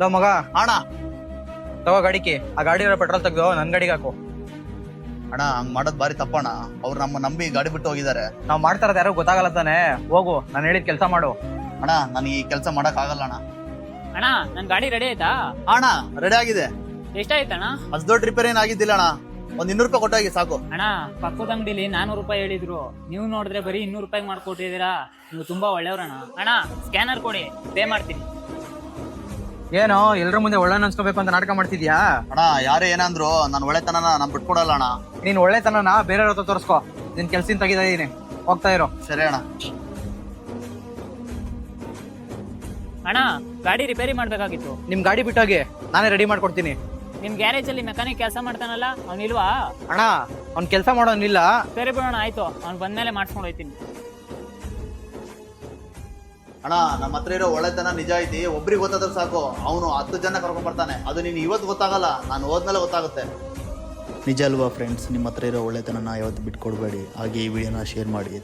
Low ಮಗ, ಅಣ್ಣ ತಗೋ ಗಾಡಿಗೆ. ಆ ಗಾಡಿರೋ ಪೆಟ್ರೋಲ್ ತೆಗ್ದು ನನ್ ಗಾಡಿಗೆ ಹಾಕು. ಅಣ್ಣ ಹಂಗ್ ಮಾಡೋದ್ ಬಾರಿ ತಪ್ಪಣ್ಣ. ಅವ್ರು ನಮ್ಮ ನಂಬಿ ಗಾಡಿ ಬಿಟ್ಟು ಹೋಗಿದ್ದಾರೆ. ನಾವ್ ಮಾಡ್ತಾ ಇರೋದು ಯಾರು ಗೊತ್ತಾಗಲ್ಲ ತಾನೆ. ಹೋಗು, ನಾನು ಹೇಳಿದ ಕೆಲಸ ಮಾಡು. ಅಣ್ಣ ನಾನು ಈ ಕೆಲಸ ಮಾಡಕ್ ಆಗಲ್ಲ ಅಣ್ಣ. ಅಣ್ಣ ನನ್ ಗಾಡಿ ರೆಡಿ ಆಯ್ತಾ? ಅಣ್ಣ ರೆಡಿ ಆಗಿದೆ. ಎಷ್ಟಾಯ್ತಣ್ಣ? ಅಷ್ಟು ದೊಡ್ಡ ರಿಪೇರ್ ಏನ್ ಆಗಿದ್ದಿಲ್ಲ ಅಣ್ಣ. ಒಂದ್ 200 ರೂಪಾಯಿ ಕೊಟ್ಟಾಗಿ ಸಾಕು. ಅಣ್ಣ ಪಕ್ಕದ ಅಂಗಡಿಲಿ 400 ರೂಪಾಯಿ ಹೇಳಿದ್ರು, ನೀವು ನೋಡಿದ್ರೆ ಬರೀ 200 ರೂಪಾಯಿ ಮಾಡ್ಕೊಟ್ಟಿದ್ದೀರಾ. ನೀವು ತುಂಬಾ ಒಳ್ಳೆಯವ್ರಣ್ಣ. ಅಣ್ಣ ಸ್ಕ್ಯಾನರ್ ಕೊಡಿ, ಪೇ ಮಾಡ್ತೀನಿ. ಏನೋ ಎಲ್ರ ಮುಂದೆ ಒಳ್ಳೆ ಅನ್ಸ್ಕೋಬೇಕು ಅಂತ ನಾಟಕ ಮಾಡ್ತಿದ್ಯಾ? ಅಣ್ಣ ಯಾರೇ ಏನಂದ್ರು ನಾನು ಒಳ್ಳೆತನನ ನಾನ್ ಬಿಟ್ಕೊಡಲ್ಲ ಅಣ್ಣ. ನೀನ್ ಒಳ್ಳೆತನನ ಬೇರೆಯವ್ರ ಹತ್ರ ತೋರಿಸ್ಕೋ. ನಿನ್ ಕೆಲ್ಸಿನ ತೆಗಿದೀನಿ, ಹೋಗ್ತಾ ಇರೋ. ಸರಿ ಅಣ್ಣ. ಅಣ್ಣ ಗಾಡಿ ರಿಪೇರಿ ಮಾಡ್ಬೇಕಾಗಿತ್ತು. ನಿಮ್ ಗಾಡಿ ಬಿಟ್ಟೋಗಿ, ನಾನೇ ರೆಡಿ ಮಾಡ್ಕೊಡ್ತೀನಿ. ನಿಮ್ ಗ್ಯಾರೇಜ್ ಅಲ್ಲಿ ಮೆಕ್ಯಾನಿಕ್ ಕೆಲಸ ಮಾಡ್ತಾನಲ್ಲ, ಅವ್ನಿಲ್ವಾ? ಅಣ್ಣ ಅವ್ನ್ ಕೆಲ್ಸ ಮಾಡೋನಿಲ್ಲ. ಸರಿ ಬಿಡೋಣ, ಆಯ್ತು. ಅವ್ನು ಬಂದ್ಮೇಲೆ ಮಾಡ್ಸ್ಕೊಂಡು ಹೋಯ್ತೀನಿ. ಅಣ್ಣ ನಮ್ಮ ಹತ್ರ ಇರೋ ಒಳ್ಳೆತನ ನಿಜ ಐತಿ. ಒಬ್ರಿಗೆ ಗೊತ್ತಾದ್ರೆ ಸಾಕು, ಅವನು 10 ಜನ ಕರ್ಕೊಂಡ್ ಬರ್ತಾನೆ. ಅದು ನೀನು ಇವತ್ತು ಗೊತ್ತಾಗಲ್ಲ, ನಾನು ಹೋದ್ಮೇಲೆ ಗೊತ್ತಾಗುತ್ತೆ. ನಿಜ ಅಲ್ವಾ ಫ್ರೆಂಡ್ಸ್? ನಿಮ್ಮ ಹತ್ರ ಇರೋ ಒಳ್ಳೆತನ ಯಾವತ್ತು ಬಿಟ್ಕೊಡ್ಬೇಡಿ. ಹಾಗೆ ಈ ವಿಡಿಯೋನ ಶೇರ್ ಮಾಡಿ.